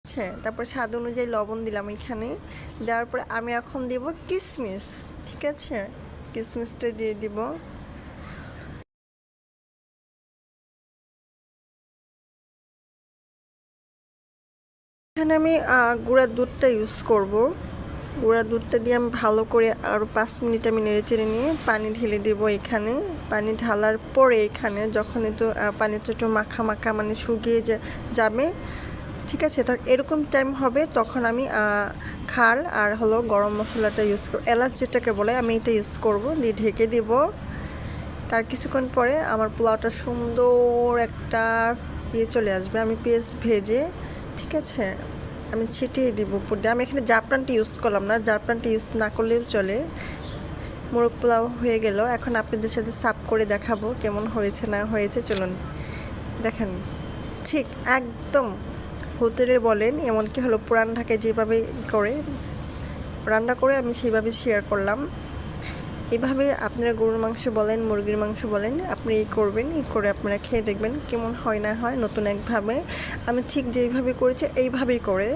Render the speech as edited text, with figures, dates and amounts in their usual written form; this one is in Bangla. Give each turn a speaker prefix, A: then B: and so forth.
A: আচ্ছা, তারপর স্বাদ অনুযায়ী লবণ দিলাম এখানে। দেওয়ার পর আমি এখন দেব কিশমিশ। ঠিক আছে, কিশমিশটা দিয়ে দিব। এখানে আমি গুঁড়া দুধটা ইউজ করব। গুঁড়া দুধটা দিয়ে আমি ভালো করে আরও 5 মিনিট আমি নেড়ে চেড়ে নিয়ে পানি ঢেলে দেবো এখানে। পানি ঢালার পরে এখানে যখন একটু পানিটা একটু মাখা মাখা মানে শুকিয়ে যাবে, ঠিক আছে, তো এরকম টাইম হবে তখন আমি খাল আর হলো গরম মশলাটা ইউজ করব, এলাচ যেটাকে বলে আমি এটা ইউজ করব, দিয়ে ঢেকে দেব। তার কিছুক্ষণ পরে আমার পোলাওটা সুন্দর একটা চলে আসবে। আমি পেঁয়াজ ভেজে, ঠিক আছে, আমি ছিটিয়ে দিব উপর দিয়ে। আমি এখানে জাফরানটা ইউজ করলাম না, জাফরানটা ইউজ না করলেও চলে। মোরগ পোলাও হয়ে গেল। এখন আপনাদের সাথে সার্ভ করে দেখাবো কেমন হয়েছে না হয়েছে। চলুন দেখেন, ঠিক একদম হোটেলে বলেন এমনকি হলো পুরান ঢাকায় যেভাবে করে রান্না করে আমি সেইভাবে শেয়ার করলাম। এভাবে আপনারা গরুর মাংস বলেন, মুরগির মাংস বলেন, আপনি এই করবেন, এই করে আপনারা খেয়ে দেখবেন কেমন হয় না হয় নতুন একভাবে। আমি ঠিক যেইভাবে করেছি এইভাবেই করে